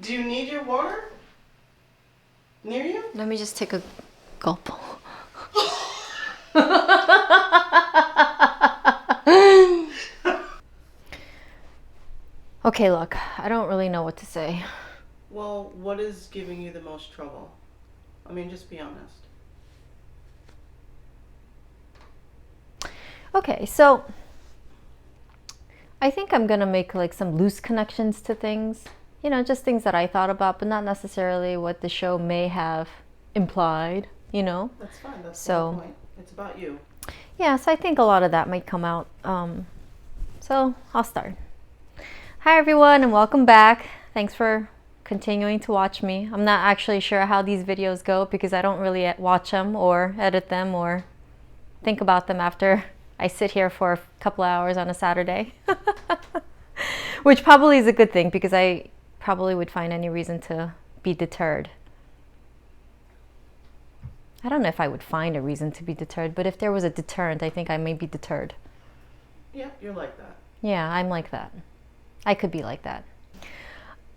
Do you need your water near you? Let me just take a gulp. Okay, look, I don't really know what to say. Well, what is giving you the most trouble? I mean, just be honest. Okay, so I think I'm gonna make like some loose connections to things. You know, just things that I thought about, but not necessarily what the show may have implied, you know? That's fine. That's the whole point. It's about you. Yeah, so I think a lot of that might come out. So I'll start. Hi everyone and welcome back. Thanks for continuing to watch me. I'm not actually sure how these videos go because I don't really watch them or edit them or think about them after I sit here for a couple hours on a Saturday. Which probably is a good thing because I probably would find any reason to be deterred. I don't know if I would find a reason to be deterred, but if there was a deterrent, I think I may be deterred. Yeah, you're like that. Yeah, I'm like that. I could be like that.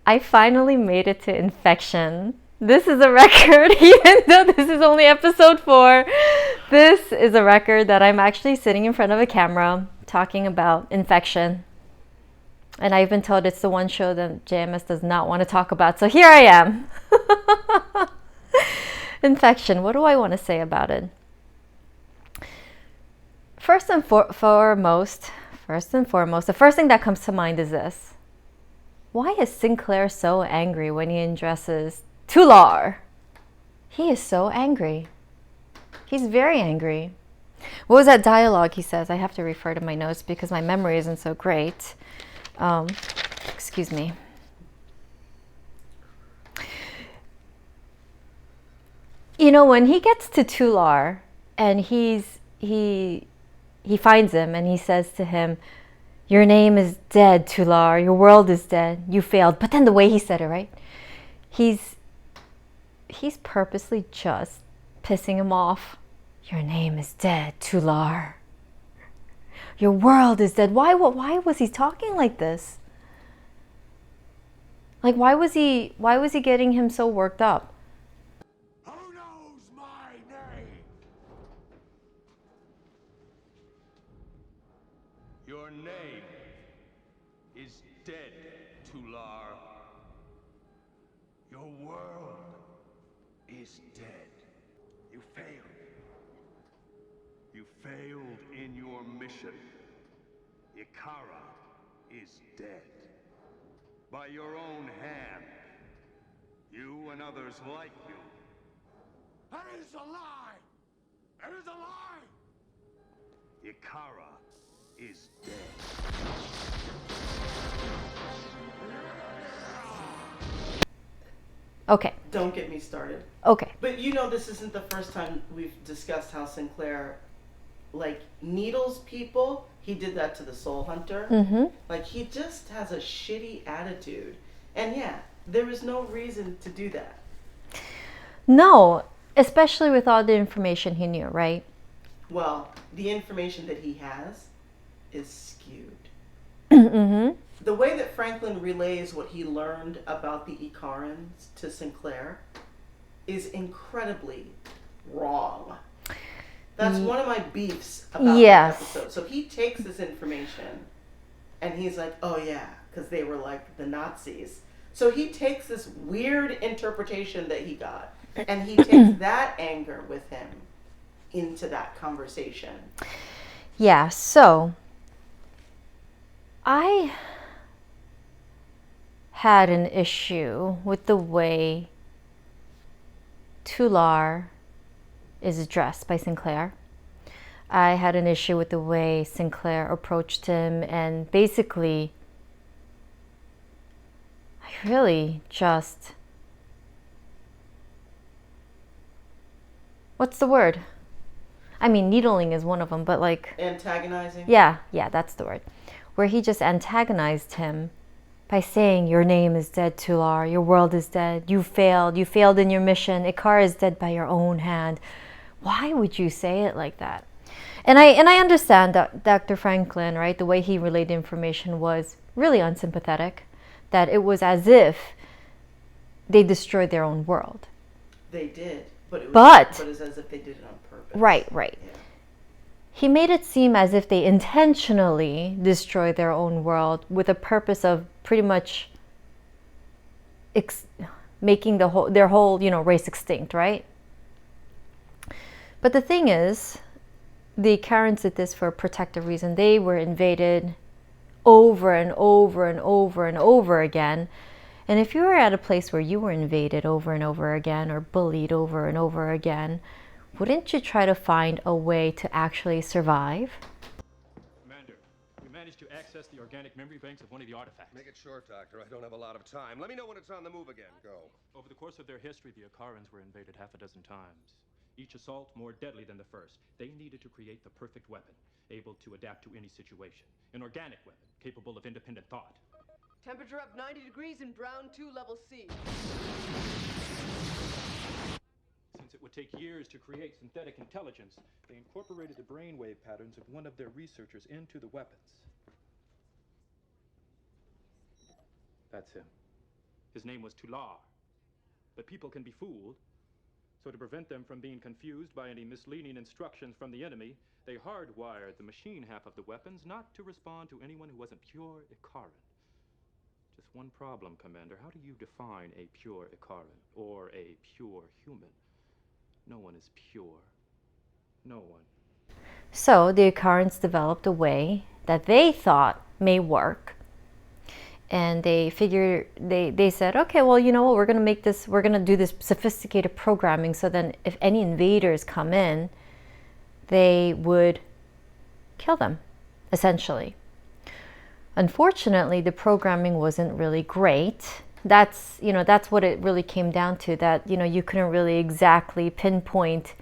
I finally made it to infection. This is a record, even though this is only episode 4. This is a record that I'm actually sitting in front of a camera talking about infection. And I've been told it's the one show that JMS does not want to talk about. So here I am. Infection. What do I want to say about it? First and foremost, the first thing that comes to mind is this. Why is Sinclair so angry when he addresses Tular? He is so angry. He's very angry. What was that dialogue he says? I have to refer to my notes because my memory isn't so great. Excuse me. You know, when he gets to Tular and he finds him and he says to him, "Your name is dead, Tular. Your world is dead. You failed." But then the way he said it, right? He's purposely just pissing him off. Your name is dead, Tular. Your world is dead. Why was he talking like this? Like why was he getting him so worked up? Who knows my name? Your name is dead, Tular. Your world is dead. You failed. You failed in your mission. Ikara is dead. By your own hand. You and others like you. That is a lie! That is a lie! Ikara is dead. Okay. Don't get me started. Okay. But you know, this isn't the first time we've discussed how Sinclair, like, needles people. He did that to the Soul Hunter. Mm-hmm. Like, he just has a shitty attitude. And yeah, there is no reason to do that. No, especially with all the information he knew, right? Well, the information that he has is skewed. Mm-hmm. The way that Franklin relays what he learned about the Icarans to Sinclair is incredibly wrong. That's one of my beefs about the episode. So he takes this information and he's like, oh yeah, because they were like the Nazis. So he takes this weird interpretation that he got and he takes that anger with him into that conversation. Yeah, so I had an issue with the way Tular is addressed by Sinclair. I had an issue with the way Sinclair approached him, and basically I really just, what's the word? I mean, needling is one of them, but like antagonizing. Yeah, that's the word. Where he just antagonized him by saying, your name is dead, Tular. Your world is dead. You failed in your mission. Ikara is dead by your own hand. Why would you say it like that? And I understand that Dr. Franklin, right, the way he relayed the information was really unsympathetic. That it was as if they destroyed their own world. They did, but it was as if they did it on purpose. Right. Yeah. He made it seem as if they intentionally destroyed their own world with a purpose of pretty much making their whole race extinct, right? But the thing is, the Karens did this for a protective reason. They were invaded over and over and over and over again. And if you were at a place where you were invaded over and over again or bullied over and over again, wouldn't you try to find a way to actually survive? Commander, we managed to access the organic memory banks of one of the artifacts. Make it short, Doctor. I don't have a lot of time. Let me know when it's on the move again. Go. Over the course of their history, the Akarans were invaded half a dozen times. Each assault more deadly than the first. They needed to create the perfect weapon, able to adapt to any situation. An organic weapon, capable of independent thought. Temperature up 90 degrees in Brown 2, level C. Since it would take years to create synthetic intelligence, they incorporated the brainwave patterns of one of their researchers into the weapons. That's him. His name was Tular. But people can be fooled. So to prevent them from being confused by any misleading instructions from the enemy, they hardwired the machine half of the weapons not to respond to anyone who wasn't pure Ikaran. Just one problem, Commander. How do you define a pure Ikaran or a pure human? No one is pure. No one. So the Akarans developed a way that they thought may work. And they said, okay, well, you know what, we're going to do this sophisticated programming so then if any invaders come in, they would kill them, essentially. Unfortunately, the programming wasn't really great. That's what it really came down to, that, you couldn't really exactly pinpoint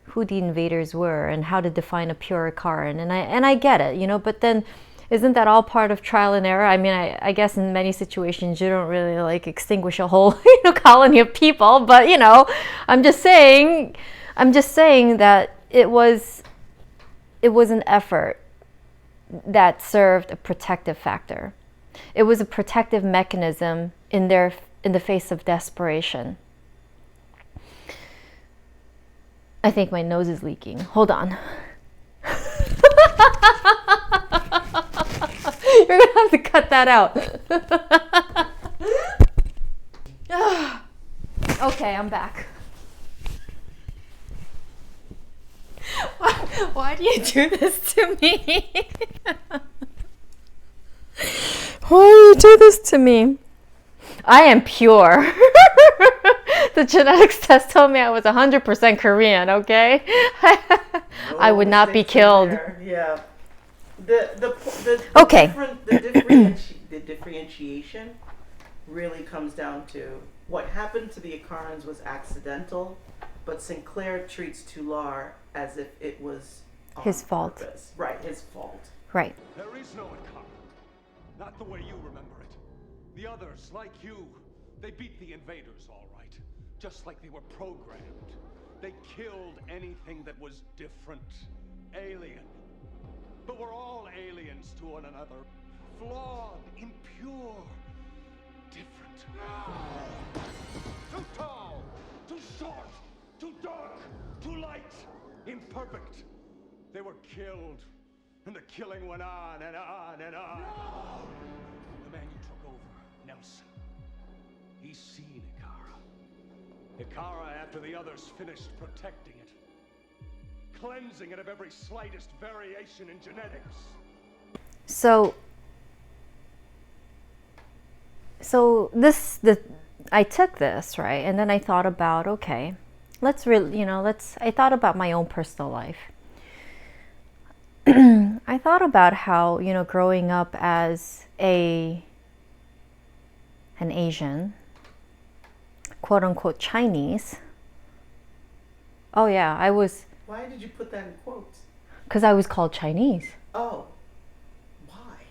who the invaders were and how to define a pure Ikaran. And I get it, but then isn't that all part of trial and error? I mean, I guess in many situations you don't really extinguish a whole colony of people, but I'm just saying that it was an effort that served a protective factor. It was a protective mechanism in the face of desperation. I think my nose is leaking. Hold on. You're gonna have to cut that out. Okay, I'm back. Why do you do this to me? Why do you do this to me? I am pure. The genetics test told me I was 100% Korean, okay? I would not be killed. Yeah. Okay. The differentiation really comes down to what happened to the Akarans was accidental, but Sinclair treats Tular as if it was his fault. Purpose. Right, his fault. Right. There is no Ikaran. Not the way you remember it. The others, like you, they beat the invaders all right. Just like they were programmed. They killed anything that was different. Alien. But we're all aliens to one another. Flawed, impure, different. Too tall, too short, too dark, too light, imperfect. They were killed, and the killing went on and on and on. No! The man you took over, Nelson, he's seen Ikara. Ikara after the others finished protecting it. Cleansing it of every slightest variation in genetics. So I took this, right, and then I thought about, okay, I thought about my own personal life. I thought about how, growing up as an Asian, quote unquote Chinese. Oh yeah, I was. Why did you put that in quotes? Because I was called Chinese. Oh. Why?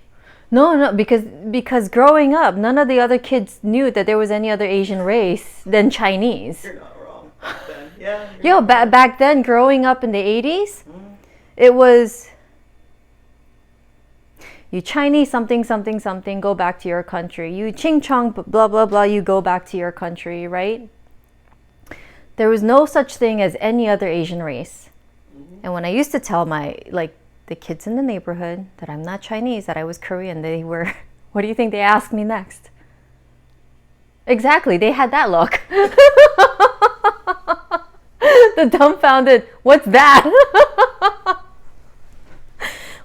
No, because growing up, none of the other kids knew that there was any other Asian race than Chinese. You're not wrong back then. Yeah. Yo, back then, growing up in the 80s, it was, You Chinese something, something, something, go back to your country. You Ching Chong, blah, blah, blah, you go back to your country, right? There was no such thing as any other Asian race. And when I used to tell the kids in the neighborhood that I'm not Chinese, that I was Korean, they were, what do you think they asked me next? Exactly, they had that look. The dumbfounded, what's that?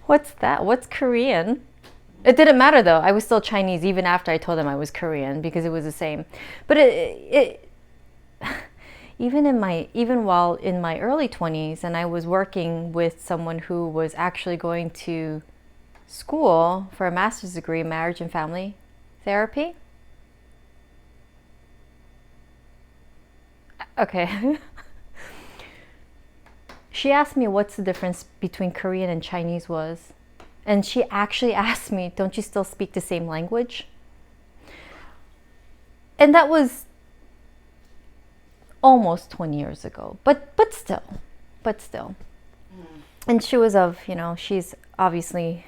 What's that? What's Korean? It didn't matter though. I was still Chinese even after I told them I was Korean because it was the same. But even while in my early 20s and I was working with someone who was actually going to school for a master's degree in marriage and family therapy. Okay. She asked me what's the difference between Korean and Chinese was. And she actually asked me, don't you still speak the same language? And that was almost 20 years ago, but still. And she was she's obviously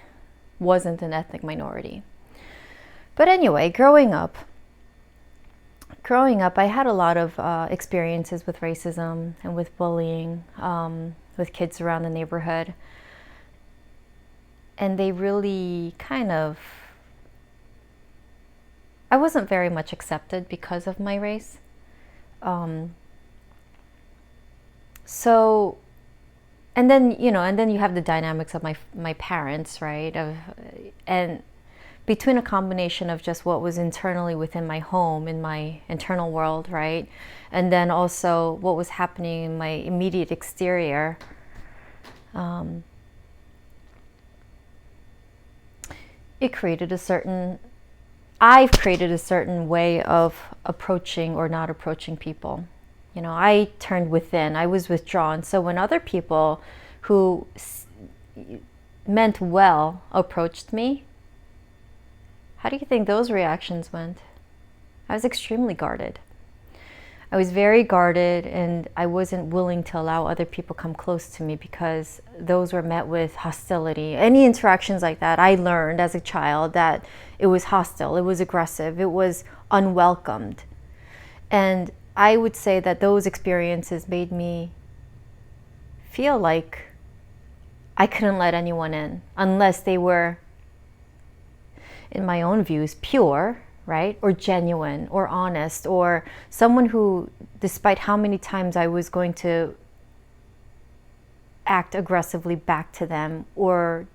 wasn't an ethnic minority. But anyway, growing up, I had a lot of experiences with racism and with bullying with kids around the neighborhood. And they really I wasn't very much accepted because of my race. So, and then you have the dynamics of my parents, right? And between a combination of just what was internally within my home, in my internal world, right? And then also what was happening in my immediate exterior. I've created a certain way of approaching or not approaching people. I turned within, I was withdrawn. So when other people who meant well approached me, how do you think those reactions went? I was extremely guarded. I was very guarded, and I wasn't willing to allow other people come close to me because those were met with hostility. Any interactions like that, I learned as a child that it was hostile, it was aggressive, it was unwelcomed. And I would say that those experiences made me feel like I couldn't let anyone in unless they were, in my own views, pure, right? Or genuine or honest, or someone who, despite how many times I was going to act aggressively back to them or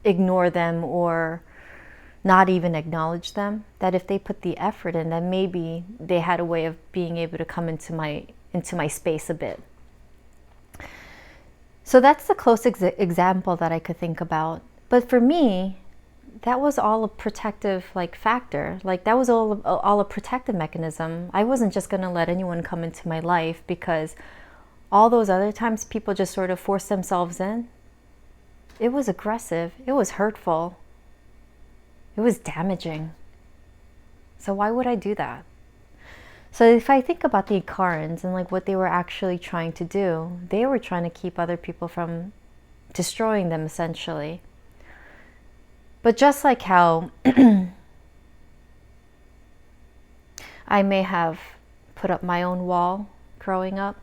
ignore them or not even acknowledge them, that if they put the effort in, then maybe they had a way of being able to come into my space a bit. So that's the closest example that I could think about. But for me, that was all a protective factor. That was all a protective mechanism. I wasn't just going to let anyone come into my life because all those other times people just sort of forced themselves in. It was aggressive. It was hurtful. It was damaging. So why would I do that? So if I think about the Icarans and what they were actually trying to do, they were trying to keep other people from destroying them, essentially. But just like how I may have put up my own wall growing up,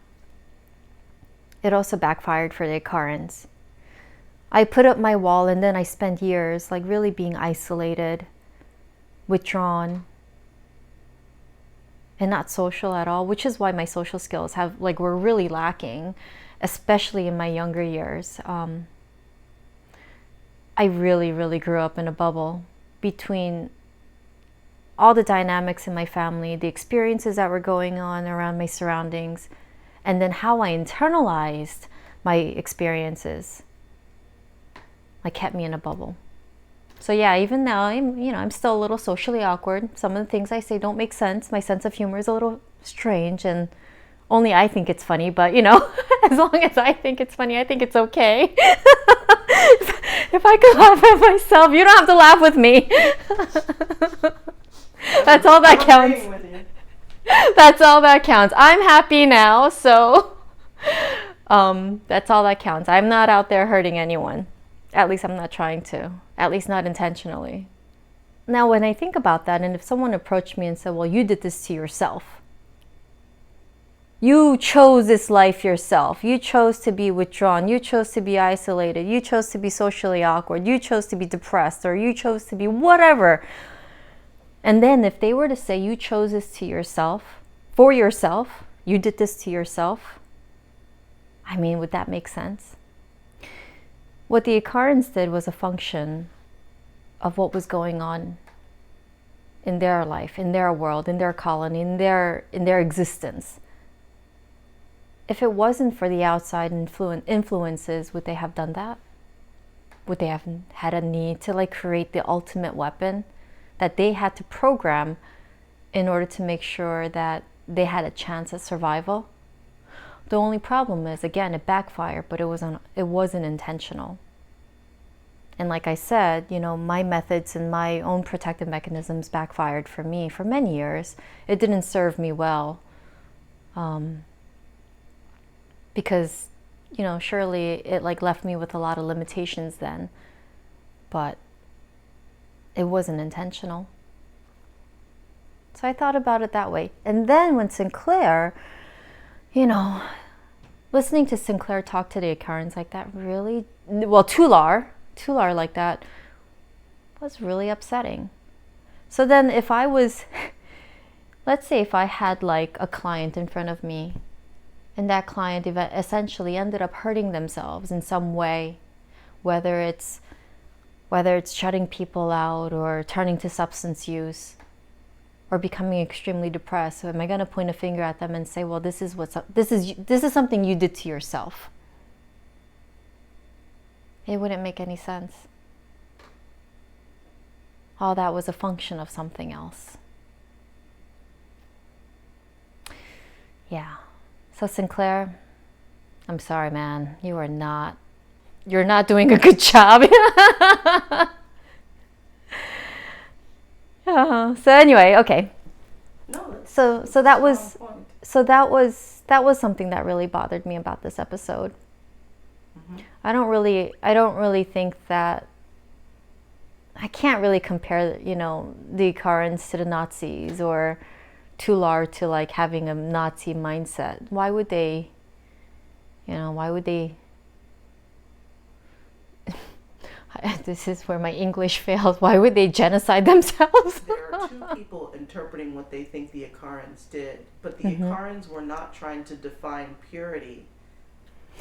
it also backfired for the Icarans. I put up my wall and then I spent years really being isolated, withdrawn, and not social at all, which is why my social skills were really lacking, especially in my younger years. I really, really grew up in a bubble between all the dynamics in my family, the experiences that were going on around my surroundings, and then how I internalized my experiences. Kept me in a bubble. So yeah, even now I'm still a little socially awkward. Some of the things I say don't make sense. My sense of humor is a little strange, and only I think it's funny, but as long as I think it's funny, I think it's okay. If I could laugh at myself, you don't have to laugh with me. That's all that counts. That's all that counts. I'm happy now, so that's all that counts. I'm not out there hurting anyone At least I'm not trying to. At least not intentionally. Now, when I think about that, and if someone approached me and said, well, you did this to yourself. You chose this life yourself. You chose to be withdrawn. You chose to be isolated. You chose to be socially awkward. You chose to be depressed, or you chose to be whatever. And then if they were to say you chose this to yourself, for yourself, you did this to yourself, I mean, would that make sense? What the Icarans did was a function of what was going on in their life, in their world, in their colony, in their existence. If it wasn't for the outside influences, would they have done that? Would they have had a need to like create the ultimate weapon that they had to program in order to make sure that they had a chance at survival? The only problem is, again, it backfired, but it wasn't intentional. And like I said, you know, my methods and my own protective mechanisms backfired for me for many years. It didn't serve me well. Because, you know, surely it like left me with a lot of limitations then, but it wasn't intentional. So I thought about it that way. And then when Sinclair, you know, listening to Sinclair talk to the Icarans like that really, well, Tular like that was really upsetting. So then if I was, let's say if I had like a client in front of me, and that client essentially ended up hurting themselves in some way, whether it's shutting people out or turning to substance use or becoming extremely depressed. So am I going to point a finger at them and say, well, this is something you did to yourself? It wouldn't make any sense. All that was a function of something else. Yeah. So Sinclair, I'm sorry, man. You're not doing a good job. So anyway, okay. No, so that was something that really bothered me about this episode. Mm-hmm. I don't really think that I can't really compare, you know, the Icarans to the Nazis or Tular to like having a Nazi mindset. Why would they this is where my English fails. Why would they genocide themselves? There are two people interpreting what they think the Icarans did, but the Icarans were not trying to define purity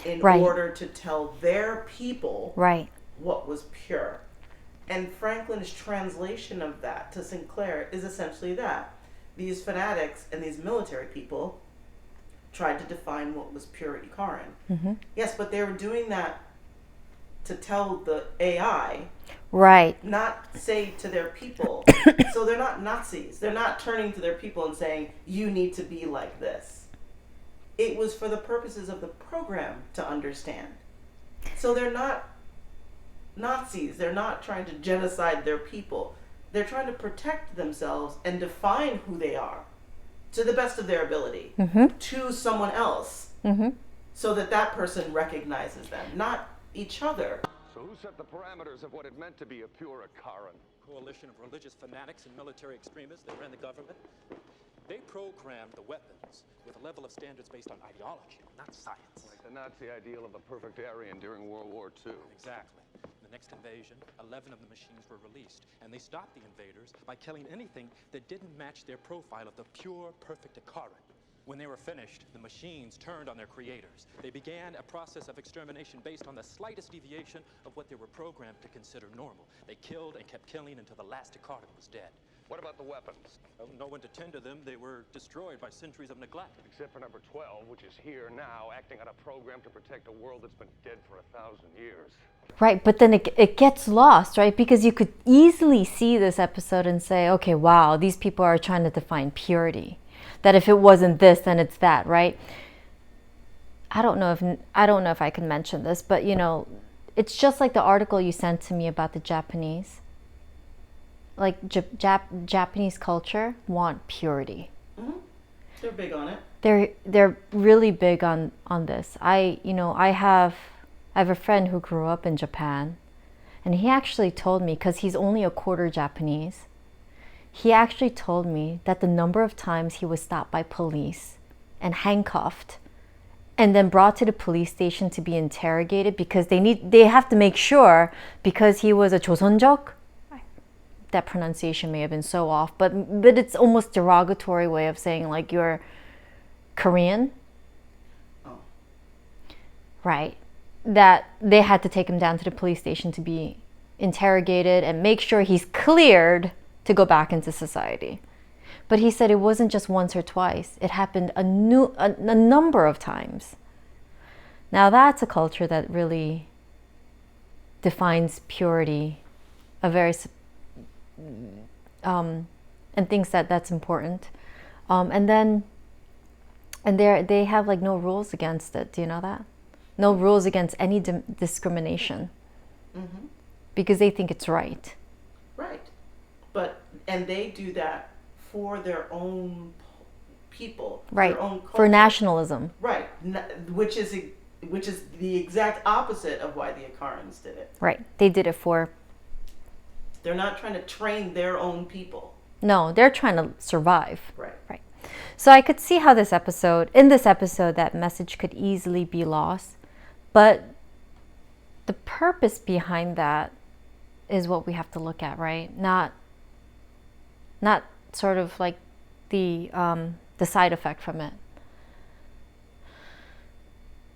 in order to tell their people what was pure. And Franklin's translation of that to Sinclair is essentially that. These fanatics and these military people tried to define what was pure Icaran. Mm-hmm. Yes, but they were doing that to tell the AI, not say to their people. So they're not Nazis. They're not turning to their people and saying, you need to be like this. It was for the purposes of the program to understand. So they're not Nazis. They're not trying to genocide their people. They're trying to protect themselves and define who they are to the best of their ability to someone else so that person recognizes them, not each other. So who set the parameters of what it meant to be a pure Icaran? Coalition of religious fanatics and military extremists that ran the government. They programmed the weapons with a level of standards based on ideology, not science. Like the Nazi ideal of the perfect Aryan during World War II. Exactly. The next invasion, 11 of the machines were released, and they stopped the invaders by killing anything that didn't match their profile of the pure, perfect Icaran. When they were finished, the machines turned on their creators. They began a process of extermination based on the slightest deviation of what they were programmed to consider normal. They killed and kept killing until the last Icaran was dead. What about the weapons? Well, no one to tend to them. They were destroyed by centuries of neglect. Except for number 12, which is here now, acting on a program to protect a world that's been dead for 1,000 years. Right, but then it gets lost, right? Because you could easily see this episode and say, okay, wow, these people are trying to define purity. That if it wasn't this, then it's that, right? I don't know if I can mention this, but you know, it's just like the article you sent to me about the Japanese. Like Japanese culture want purity. Mm-hmm. They're big on it. They're really big on this. I have a friend who grew up in Japan, And he actually told me, because he's only a quarter Japanese, he actually told me that the number of times he was stopped by police and handcuffed and then brought to the police station to be interrogated because they have to make sure, because he was a 조선족. That pronunciation may have been so off, but it's almost derogatory way of saying like you're Korean. Oh. Right. That they had to take him down to the police station to be interrogated and make sure he's cleared to go back into society. But he said it wasn't just once or twice. It happened a number of times. Now that's a culture that really defines purity, and thinks that that's important. And they have like no rules against it. Do you know that? No rules against any discrimination. Mm-hmm. Because they think it's right. Right. And they do that for their own people. Right. Their own culture. For nationalism. Right. Which is the exact opposite of why the Icarans did it. Right. They did it for... They're not trying to train their own people. No, they're trying to survive. Right. Right. So I could see how in this episode, that message could easily be lost. But the purpose behind that is what we have to look at, right? Not sort of like the side effect from it.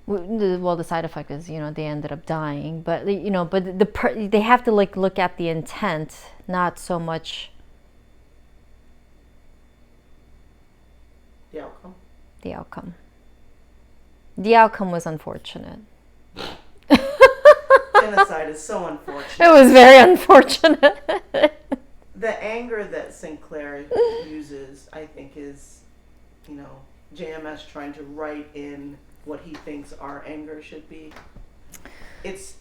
Well, the side effect is, they ended up dying, but they have to like look at the intent, not so much the outcome. The outcome. The outcome was unfortunate. Genocide is so unfortunate. It was very unfortunate. The anger that Sinclair uses, I think, is, JMS trying to write in what he thinks our anger should be. It's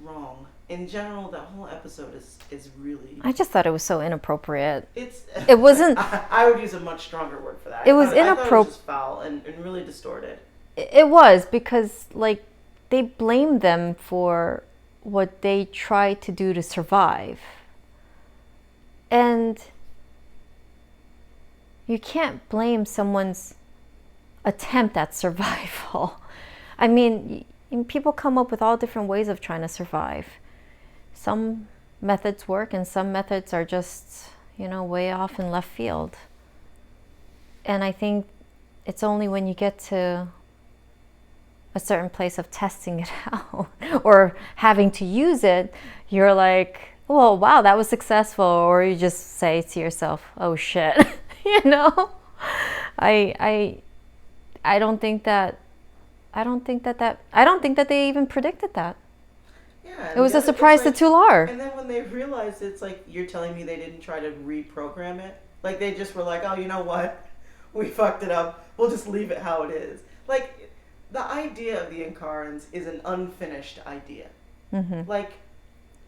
wrong. In general, that whole episode is really... I just thought it was so inappropriate. It wasn't... I would use a much stronger word for that. It was inappropriate. I thought it was just foul and really distorted. It was, because, like, they blamed them for what they tried to do to survive. And you can't blame someone's attempt at survival. I mean, people come up with all different ways of trying to survive. Some methods work and some methods are just, way off in left field. And I think it's only when you get to a certain place of testing it out or having to use it, you're like, well, wow, that was successful. Or you just say to yourself, oh shit. I don't think that they even predicted that. Yeah, it was a surprise to Tular. And then when they realized, it's like, you're telling me they didn't try to reprogram it? Like, they just were like, oh, you know what? We fucked it up. We'll just leave it how it is. Like, the idea of the Incarans is an unfinished idea. Mm-hmm. Like,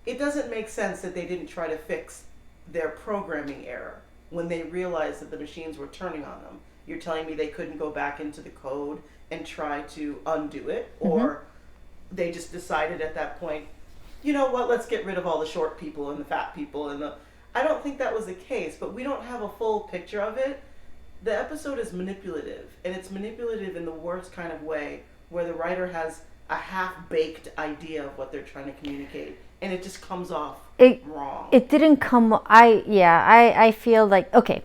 it doesn't make sense that they didn't try to fix their programming error when they realized that the machines were turning on them. You're telling me they couldn't go back into the code and try to undo it? Or they just decided at that point, you know what, let's get rid of all the short people and the fat people and I don't think that was the case, but we don't have a full picture of it. The episode is manipulative, and it's manipulative in the worst kind of way, where the writer has a half-baked idea of what they're trying to communicate, and it just comes off wrong. It didn't come... I feel like... Okay.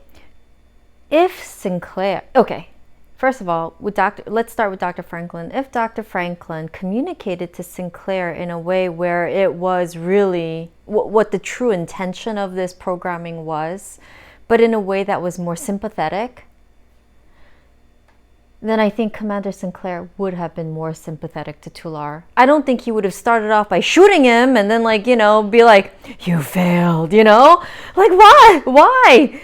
If Sinclair... Okay. First of all, let's start with Dr. Franklin. If Dr. Franklin communicated to Sinclair in a way where it was really what the true intention of this programming was, but in a way that was more sympathetic, then I think Commander Sinclair would have been more sympathetic to Tular. I don't think he would have started off by shooting him and then, like, be like, you failed, Like, why?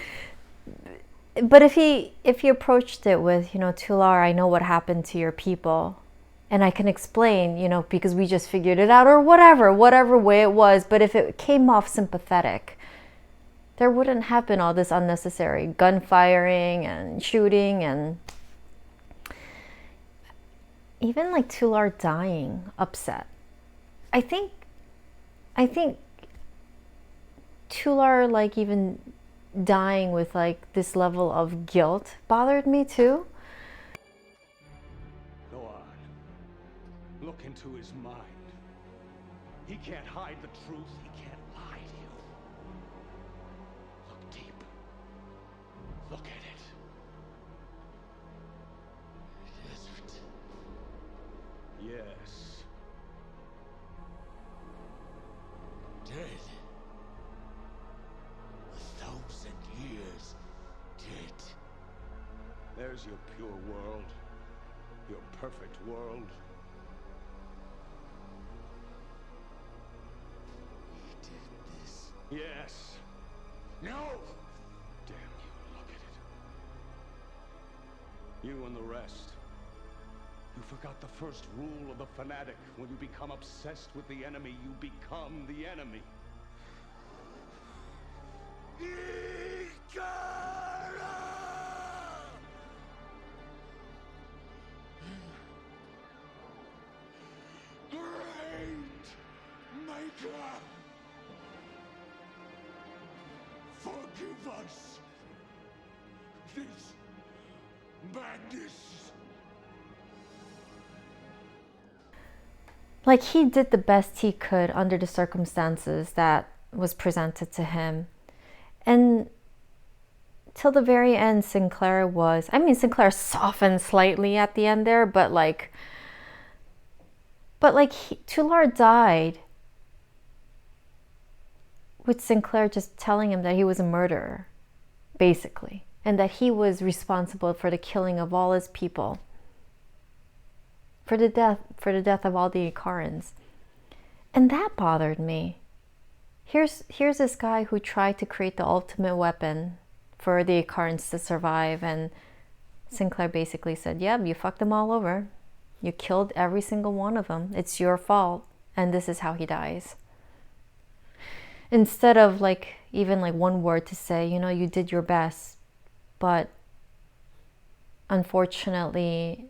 But if he approached it with, Tular, I know what happened to your people, and I can explain, because we just figured it out, or whatever way it was, but if it came off sympathetic, there wouldn't have been all this unnecessary gunfiring and shooting, and even like Tular dying upset. I think I think Tular, like, even dying with like this level of guilt bothered me too. Go on. Look into his mind. He can't hide the truth. He can't lie to you. Look deep. Look at it. Desert. Yes. Dead. 1,000 years dead. There's your pure world. Your perfect world. He did this. Yes. No! Damn you, look at it. You and the rest. You forgot the first rule of the fanatic. When you become obsessed with the enemy, you become the enemy. Great Maker! Forgive us this madness. Like, he did the best he could under the circumstances that was presented to him. And till the very end, Sinclair softened slightly at the end there, but Tular died with Sinclair just telling him that he was a murderer, basically, and that he was responsible for the killing of all his people, for the death of all the Icarans. And that bothered me. Here's this guy who tried to create the ultimate weapon for the Icarans to survive, and Sinclair basically said, "Yep, you fucked them all over. You killed every single one of them. It's your fault, and this is how he dies." Instead of even one word to say, you did your best, but unfortunately,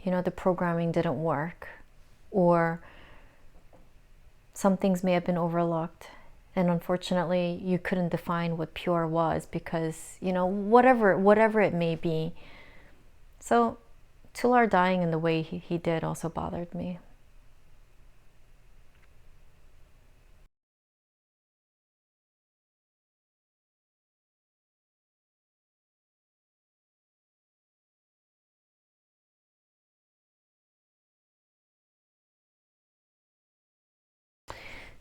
the programming didn't work, or some things may have been overlooked, and unfortunately you couldn't define what pure was because, whatever it may be. So Tular dying in the way he did also bothered me.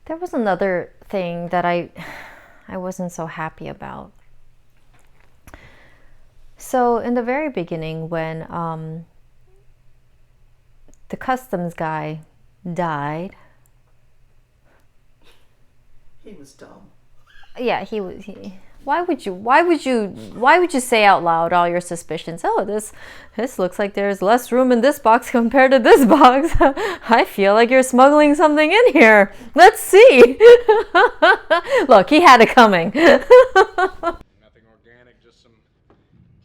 There was another thing that I wasn't so happy about. So in the very beginning, when the customs guy died, He was dumb. yeah, why would you say out loud all your suspicions? Oh, this looks like there's less room in this box compared to this box. I feel like you're smuggling something in here. Let's see. Look, he had it coming. Nothing organic, just some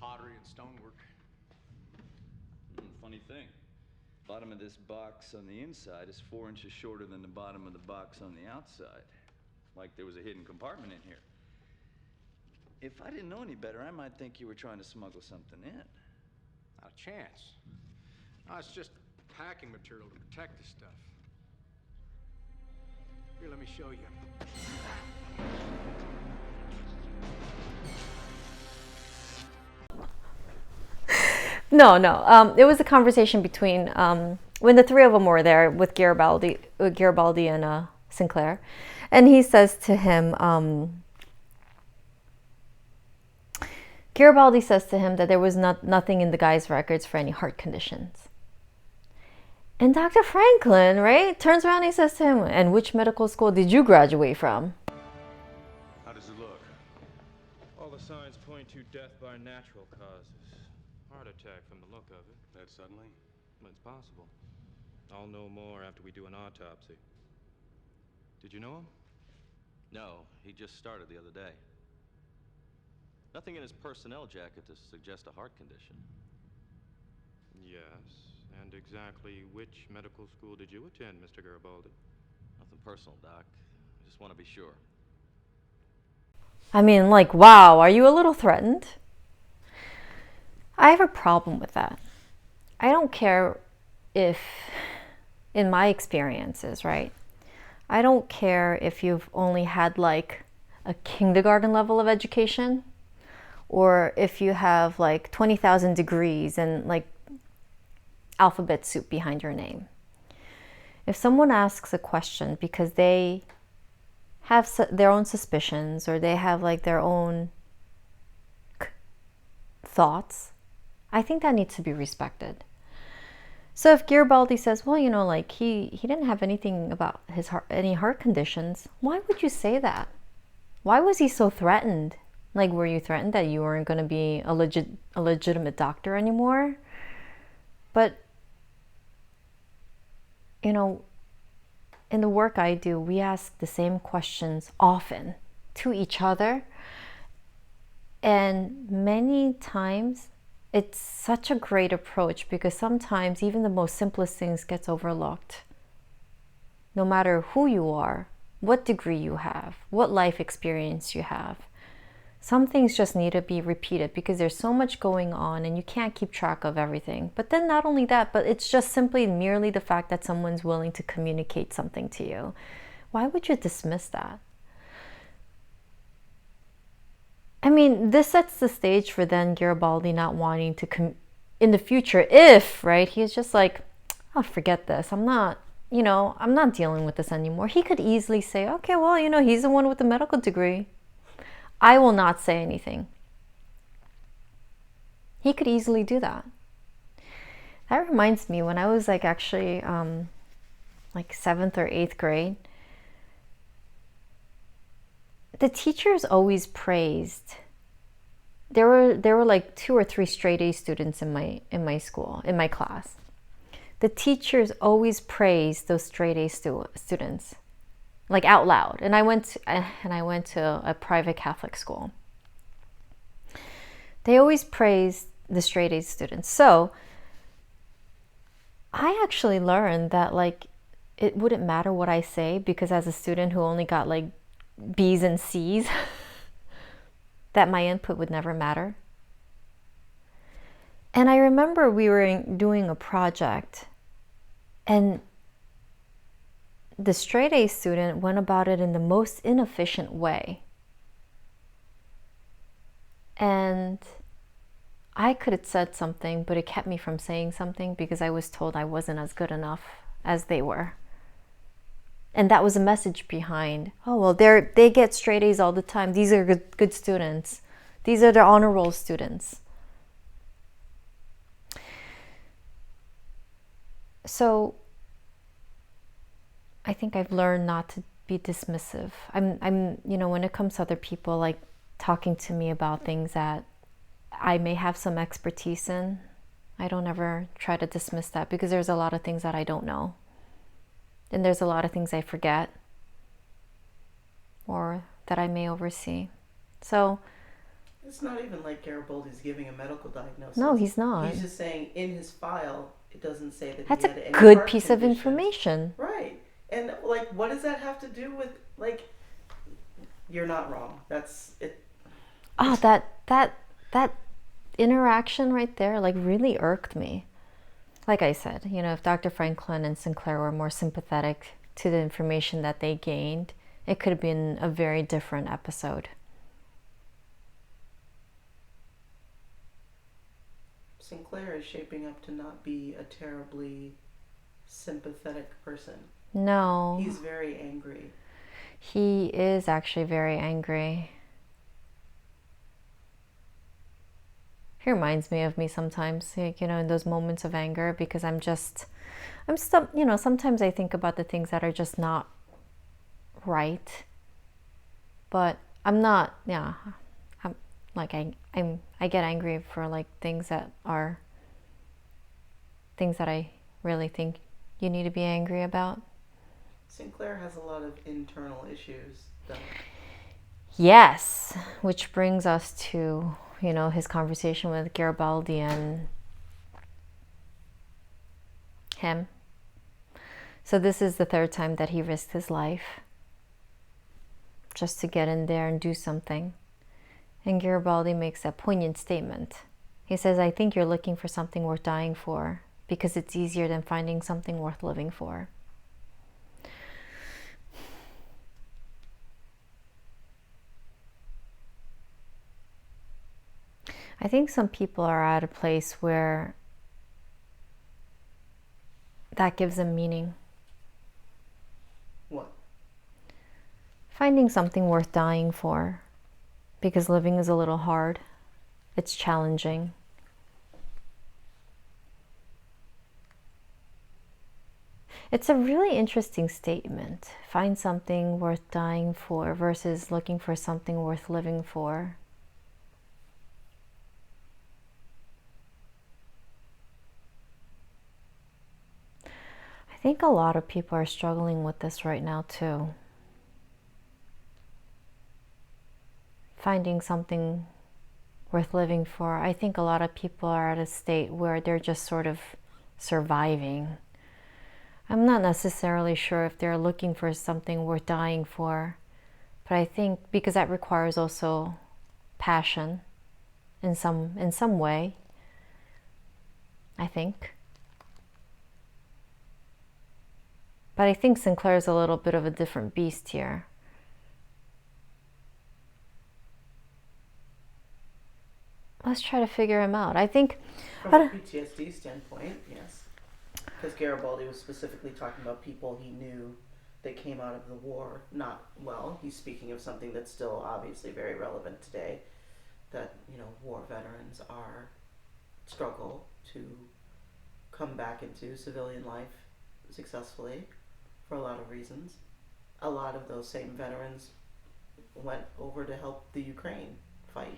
pottery and stonework. Funny thing. Bottom of this box on the inside is 4 inches shorter than the bottom of the box on the outside. Like there was a hidden compartment in here. If I didn't know any better, I might think you were trying to smuggle something in. Not a chance. No, it's just packing material to protect the stuff. Here, let me show you. No. It was a conversation between when the three of them were there with Garibaldi and Sinclair, and he says to him, Garibaldi says to him that there was nothing in the guy's records for any heart conditions. And Dr. Franklin, right, turns around and he says to him, "And which medical school did you graduate from?" How does it look? All the signs point to death by natural causes. Heart attack from the look of it. That suddenly? It's possible. I'll know more after we do an autopsy. Did you know him? No, he just started the other day. Nothing in his personnel jacket to suggest a heart condition. Yes. And exactly which medical school did you attend, Mr. Garibaldi? Nothing personal, Doc. I just want to be sure. I mean, like, wow, are you a little threatened? I have a problem with that. I don't care if, in my experiences, right? I don't care if you've only had like a kindergarten level of education, or if you have like 20,000 degrees and like alphabet soup behind your name. If someone asks a question because they have their own suspicions, or they have like their own thoughts, I think that needs to be respected. So if Garibaldi says, well, you know, like he didn't have anything about his heart, any heart conditions, why would you say that? Why was he so threatened? Like, were you threatened that you weren't going to be a legitimate doctor anymore? But, you know, in the work I do, we ask the same questions often to each other. And many times, it's such a great approach, because sometimes even the most simplest things gets overlooked. No matter who you are, what degree you have, what life experience you have, some things just need to be repeated because there's so much going on and you can't keep track of everything. But then not only that, but it's just simply merely the fact that someone's willing to communicate something to you. Why would you dismiss that? I mean, this sets the stage for then Garibaldi not wanting to, in the future, if, right, he's just like, oh, forget this. I'm not dealing with this anymore. He could easily say, okay, well, you know, he's the one with the medical degree. I will not say anything. He could easily do that. That reminds me, when I was like actually like 7th or 8th grade, the teachers always praised. There were like 2 or 3 straight A students in my school, in my class. The teachers always praised those straight A students, like out loud. And I went to a private Catholic school. They always praised the straight A students. So I actually learned that like it wouldn't matter what I say, because as a student who only got like B's and C's, that my input would never matter. And I remember we were doing a project, and the straight A student went about it in the most inefficient way. And I could have said something, but it kept me from saying something because I was told I wasn't as good enough as they were. And that was a message behind, oh, well, they get straight A's all the time. These are good students. These are the honor roll students. So I think I've learned not to be dismissive. I'm when it comes to other people like talking to me about things that I may have some expertise in, I don't ever try to dismiss that, because there's a lot of things that I don't know. And there's a lot of things I forget or that I may oversee. So it's not even like Garibaldi's giving a medical diagnosis. No, he's not. He's just saying in his file it doesn't say that that's he had a any good heart piece of conditions. information. Right. And like, what does that have to do with, like, you're not wrong. That's it. Oh, that interaction right there like really irked me. Like I said, if Dr. Franklin and Sinclair were more sympathetic to the information that they gained, it could have been a very different episode. Sinclair is shaping up to not be a terribly sympathetic person. No. He's very angry. He is actually very angry. He reminds me of me sometimes, like, in those moments of anger, because sometimes I think about the things that are just not right. But I'm not, I'm like, I get angry for like things that I really think you need to be angry about. Sinclair has a lot of internal issues, though. Yes, which brings us to, his conversation with Garibaldi and him. So this is the third time that he risked his life just to get in there and do something. And Garibaldi makes a poignant statement. He says, I think you're looking for something worth dying for because it's easier than finding something worth living for. I think some people are at a place where that gives them meaning. What? Finding something worth dying for, because living is a little hard. It's challenging. It's a really interesting statement. Find something worth dying for versus looking for something worth living for. I think a lot of people are struggling with this right now too. Finding something worth living for. I think a lot of people are at a state where they're just sort of surviving. I'm not necessarily sure if they're looking for something worth dying for, but I think because that requires also passion in some way, I think. But I think Sinclair's a little bit of a different beast here. Let's try to figure him out. I think from a PTSD standpoint, yes. Because Garibaldi was specifically talking about people he knew that came out of the war not well. He's speaking of something that's still obviously very relevant today, that, you know, war veterans struggle to come back into civilian life successfully for a lot of reasons. A lot of those same veterans went over to help the Ukraine fight.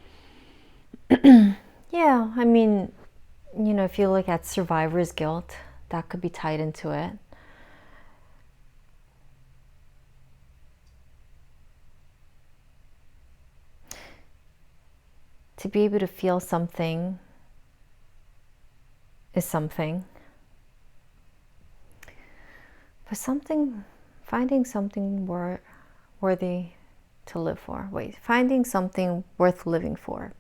Yeah, I mean, you know, if you look at survivor's guilt, that could be tied into it. To be able to feel something is something. But finding something worthy to live for. Finding something worth living for.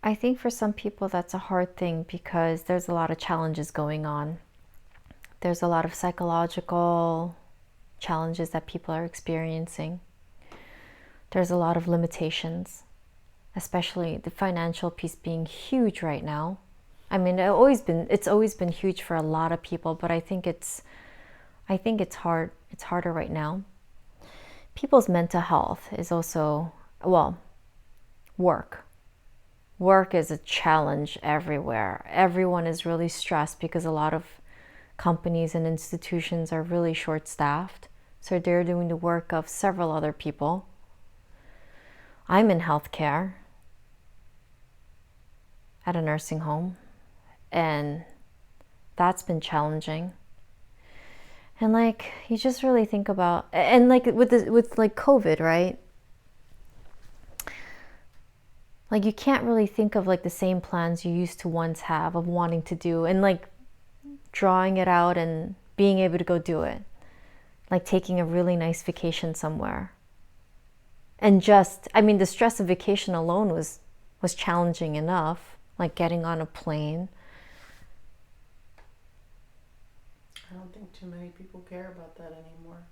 I think for some people that's a hard thing because there's a lot of challenges going on. There's a lot of psychological challenges that people are experiencing. There's a lot of limitations, especially the financial piece being huge right now. I mean, it's always been huge for a lot of people, but I think it's hard. It's harder right now. People's mental health is also, well, work. Work is a challenge everywhere. Everyone is really stressed because a lot of companies and institutions are really short-staffed. So they're doing the work of several other people. I'm in healthcare at a nursing home, and that's been challenging. And like, you just really think about, and like with COVID, right? Like, you can't really think of like the same plans you used to once have of wanting to do and like drawing it out and being able to go do it. Like taking a really nice vacation somewhere. And just, I mean, the stress of vacation alone was challenging enough, like getting on a plane. I don't think too many people care about that anymore.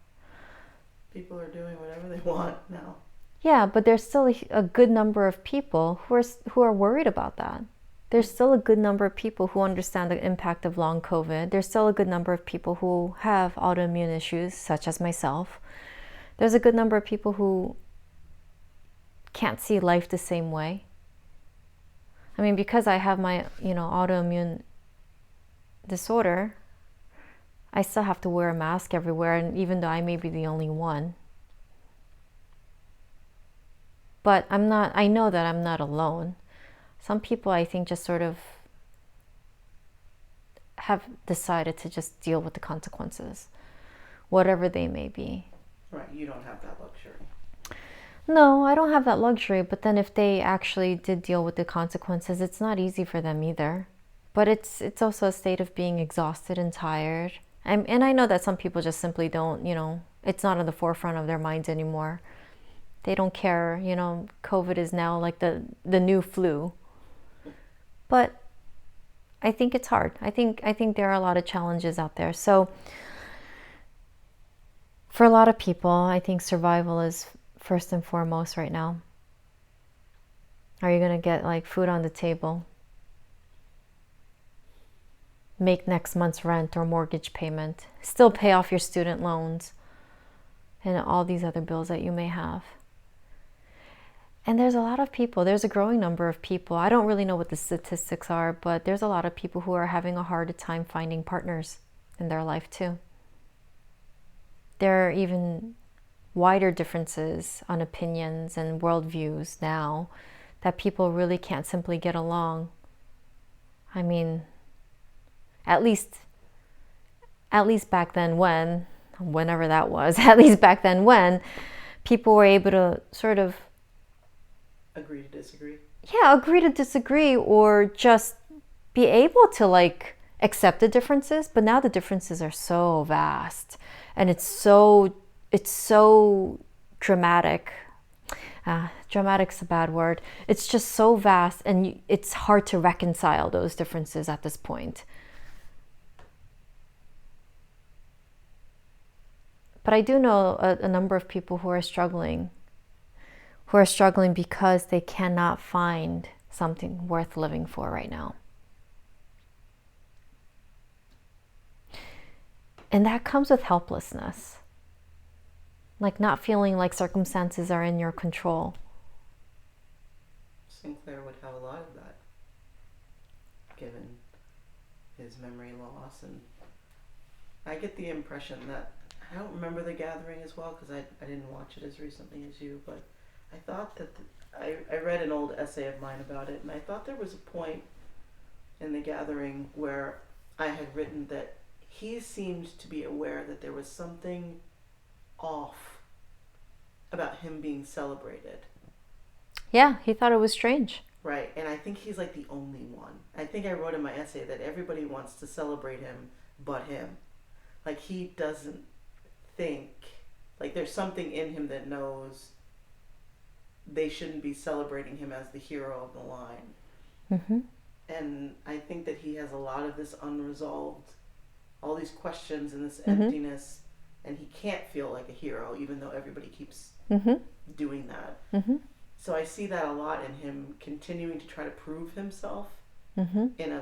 People are doing whatever they want now. Yeah, but there's still a good number of people who are worried about that. There's still a good number of people who understand the impact of long COVID. There's still a good number of people who have autoimmune issues, such as myself. There's a good number of people who can't see life the same way. I mean, because I have my, autoimmune disorder, I still have to wear a mask everywhere, and even though I may be the only one. But I know that I'm not alone. Some people, I think, just sort of have decided to just deal with the consequences, whatever they may be. Right, you don't have that luxury. No, I don't have that luxury. But then if they actually did deal with the consequences, it's not easy for them either. But it's also a state of being exhausted and tired. And I know that some people just simply don't, it's not on the forefront of their minds anymore. They don't care, COVID is now like the new flu. But I think it's hard. I think there are a lot of challenges out there. So for a lot of people, I think survival is first and foremost right now. Are you going to get like food on the table? Make next month's rent or mortgage payment? Still pay off your student loans and all these other bills that you may have? And there's a lot of people, there's a growing number of people, I don't really know what the statistics are, but there's a lot of people who are having a hard time finding partners in their life too. There are even wider differences on opinions and worldviews now that people really can't simply get along. I mean, at least back then whenever that was, at least back then when people were able to sort of agree to disagree. Yeah, agree to disagree, or just be able to like accept the differences. But now the differences are so vast, and it's so dramatic. Dramatic's a bad word. It's just so vast, and it's hard to reconcile those differences at this point. But I do know a number of people who are struggling because they cannot find something worth living for right now. And that comes with helplessness. Like not feeling like circumstances are in your control. Sinclair would have a lot of that, given his memory loss. And I get the impression that, I don't remember The Gathering as well, because I didn't watch it as recently as you, but I thought that I read an old essay of mine about it, and I thought there was a point in The Gathering where I had written that he seemed to be aware that there was something off about him being celebrated. Yeah, he thought it was strange. Right, and I think he's like the only one. I think I wrote in my essay that everybody wants to celebrate him but him. Like he doesn't think, like there's something in him that knows they shouldn't be celebrating him as the hero of the line. Mm-hmm. And I think that he has a lot of this unresolved, all these questions and this Mm-hmm. emptiness, and he can't feel like a hero even though everybody keeps Mm-hmm. doing that. Mm-hmm. So I see that a lot in him continuing to try to prove himself Mm-hmm. in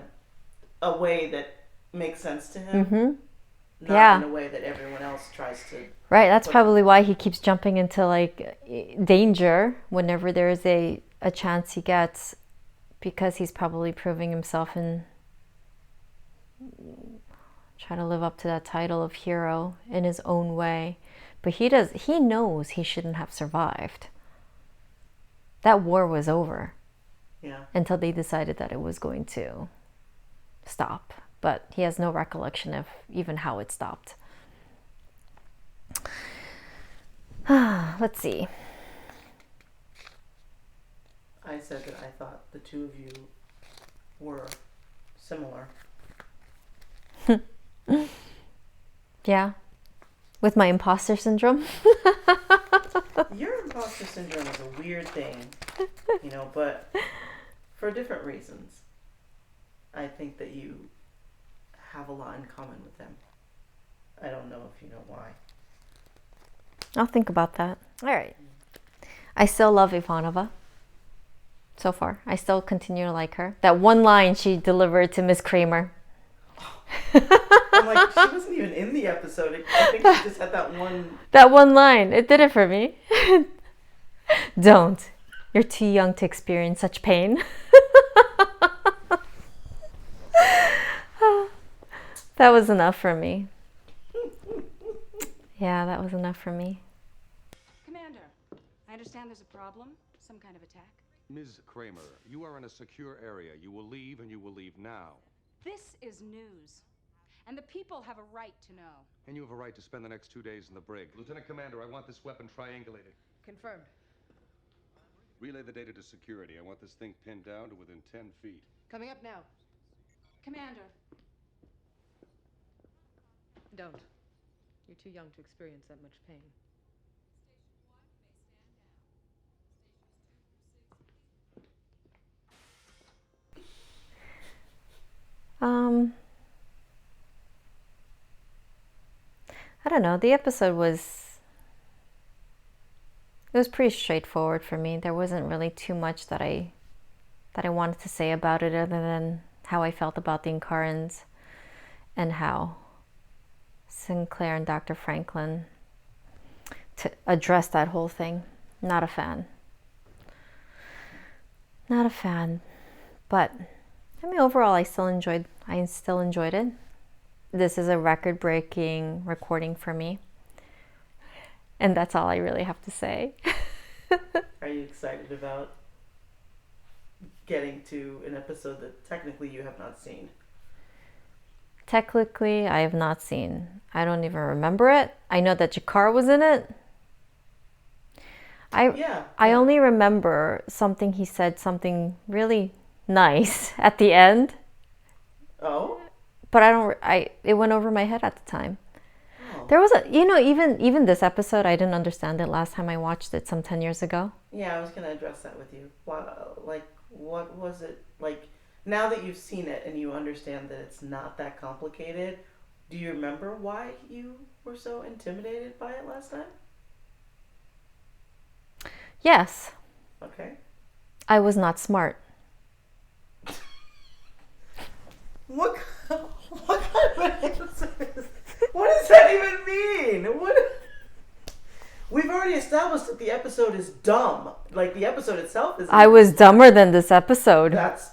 a way that makes sense to him. Mm-hmm. Not Yeah. in a way that everyone else tries to. Right, that's probably why he keeps jumping into like danger whenever there's a chance he gets, because he's probably proving himself and trying to live up to that title of hero in his own way. But he knows he shouldn't have survived. That war was over. Yeah. Until they decided that it was going to stop. But he has no recollection of even how it stopped. Let's see. I said that I thought the two of you were similar. Yeah. With my imposter syndrome. Your imposter syndrome is a weird thing, but for different reasons. I think that you have a lot in common with them. I don't know if you know why. I'll think about that. All right. I still love Ivanova. So far. I still continue to like her. That one line she delivered to Miss Kramer. I'm like, she wasn't even in the episode. I think she just had that one. That one line. It did it for me. Don't. You're too young to experience such pain. That was enough for me. Yeah, that was enough for me. Commander, I understand there's a problem. Some kind of attack. Ms. Kramer, you are in a secure area. You will leave, and you will leave now. This is news. And the people have a right to know. And you have a right to spend the next 2 days in the brig. Lieutenant Commander, I want this weapon triangulated. Confirmed. Relay the data to security. I want this thing pinned down to within 10 feet. Coming up now. Commander. Don't. You're too young to experience that much pain. I don't know. The episode was pretty straightforward for me. There wasn't really too much that I wanted to say about it other than how I felt about the Incarans and how Sinclair and Dr. Franklin to address that whole thing. Not a fan. Not a fan. But I mean, overall, I still enjoyed it. This is a record-breaking recording for me. And that's all I really have to say. Are you excited about getting to an episode that technically you have not seen? Technically, I have not seen. I don't even remember it. I know that Jakar was in it. I only remember something he said, something really nice at the end. Oh? But it went over my head at the time. Oh. There was even this episode, I didn't understand it last time I watched it some 10 years ago. Yeah, I was going to address that with you. What was it like? Now that you've seen it and you understand that it's not that complicated, do you remember why you were so intimidated by it last time? Yes. Okay. I was not smart. What kind of an answer is? What does that even mean? We've already established that the episode is dumb. Like, the episode itself is. I was dumber than this episode. That's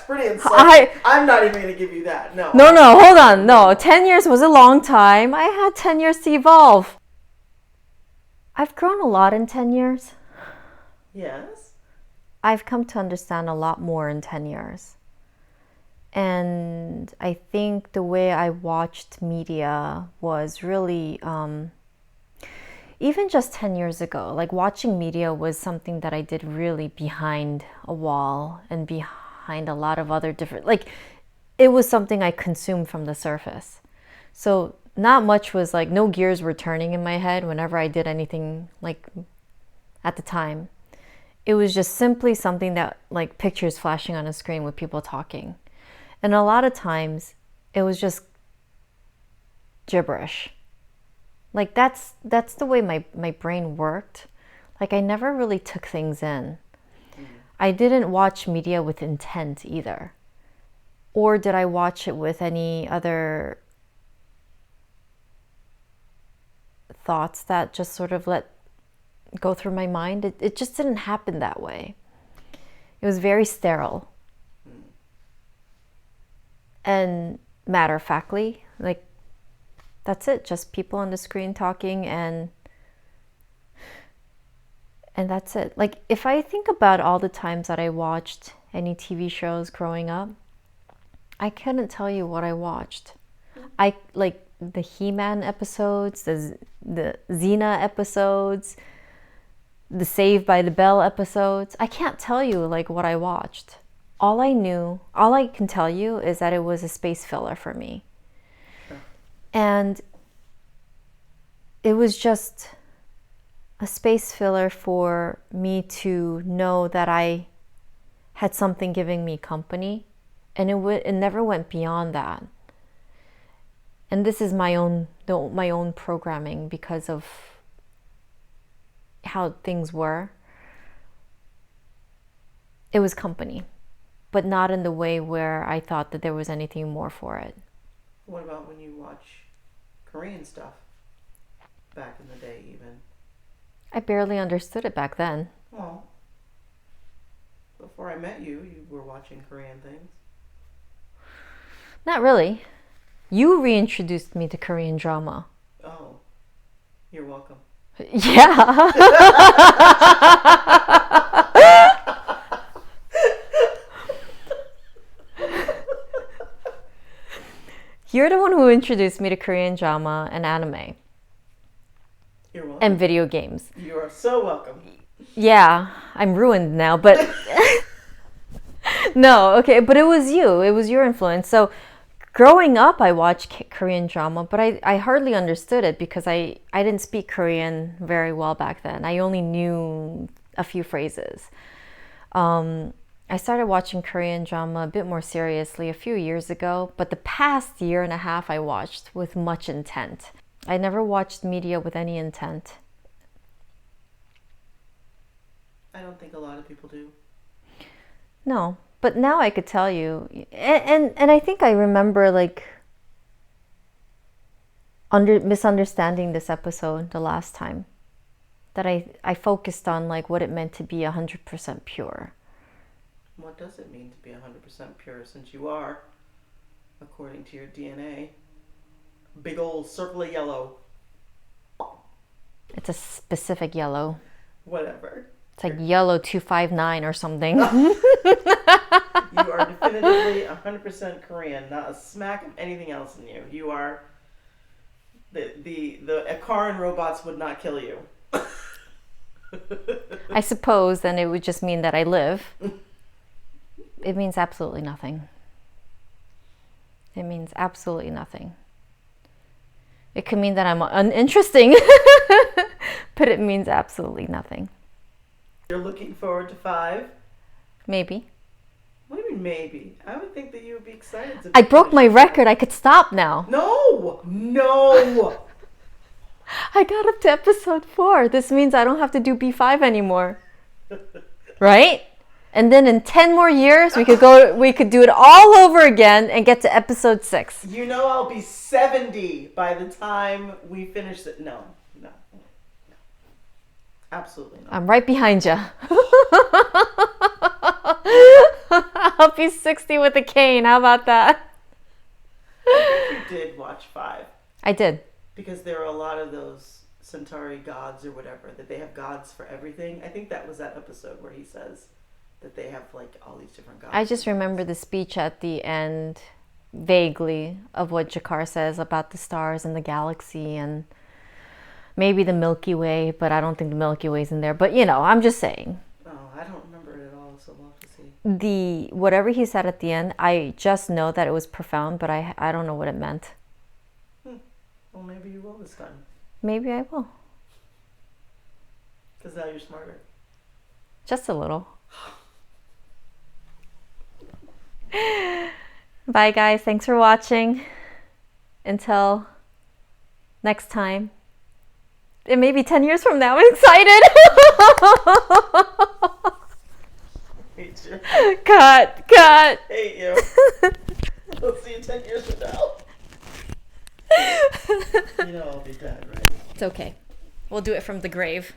pretty insulting. I'm not even going to give you that. No. No, hold on. No, 10 years was a long time. I had 10 years to evolve. I've grown a lot in 10 years. Yes. I've come to understand a lot more in 10 years. And I think the way I watched media was really, even just 10 years ago, like watching media was something that I did really behind a wall and behind a lot of other different, like it was something I consumed from the surface. So not much was like, no gears were turning in my head whenever I did anything like at the time. It was just simply something that like pictures flashing on a screen with people talking. And a lot of times it was just gibberish. Like that's the way my brain worked. Like I never really took things in. I didn't watch media with intent either. Or did I watch it with any other thoughts that just sort of let go through my mind? It just didn't happen that way. It was very sterile. And matter-of-factly, like, that's it. Just people on the screen talking and that's it. Like, if I think about all the times that I watched any TV shows growing up, I couldn't tell you what I watched. I like the He-Man episodes, the Xena episodes, the Saved by the Bell episodes. I can't tell you like what I watched. All I can tell you is that it was a space filler for me. Sure. And it was just a space filler for me to know that I had something giving me company, and it never went beyond that. And this is my own programming because of how things were. It was company, but not in the way where I thought that there was anything more for it. What about when you watch Korean stuff? Back in the day, even. I barely understood it back then. Well, before I met you, you were watching Korean things. Not really. You reintroduced me to Korean drama. Oh, you're welcome. Yeah. You're the one who introduced me to Korean drama and anime. You're welcome. And video games. You are so welcome. Yeah, I'm ruined now, but no, okay, but it was you. It was your influence. So growing up, I watched Korean drama, but I hardly understood it because I didn't speak Korean very well back then. I only knew a few phrases. I started watching Korean drama a bit more seriously a few years ago, but the past year and a half I watched with much intent. I never watched media with any intent. I don't think a lot of people do. No, but now I could tell you, and I think I remember like misunderstanding this episode the last time, that I focused on like what it meant to be 100% pure. What does it mean to be 100% pure, since you are, according to your DNA, big old circle of yellow? It's a specific yellow. Whatever. It's like yellow 259 or something. You are definitively 100% Korean, not a smack of anything else in you. You are... The Ikaran robots would not kill you. I suppose then it would just mean that I live. It means absolutely nothing. It means absolutely nothing. It could mean that I'm uninteresting, but it means absolutely nothing. You're looking forward to 5? Maybe. What do you mean maybe? I would think that you would be excited to... I broke my record. I could stop now. No! No! I got up to episode 4. This means I don't have to do B5 anymore. Right? And then in 10 more years, we could do it all over again and get to episode 6. You know I'll be 70 by the time we finish it. No. Absolutely not. I'm right behind you. I'll be 60 with a cane. How about that? I think you did watch 5. I did. Because there are a lot of those Centauri gods or whatever, that they have gods for everything. I think that was that episode where he says that they have like all these different gods. I just remember the speech at the end vaguely of what Jakar says about the stars and the galaxy and maybe the Milky Way, but I don't think the Milky Way's in there. But you know, I'm just saying. Oh, I don't remember it at all, so we'll have to see. Whatever he said at the end, I just know that it was profound, but I don't know what it meant. Well, maybe you will this time. Maybe I will. Because now you're smarter. Just a little. Bye guys, thanks for watching. Until next time. And maybe 10 years from now. I'm excited. Hate you. Cut. Hate you. We'll see you 10 years from now. You know I'll be dead, right? It's okay. We'll do it from the grave.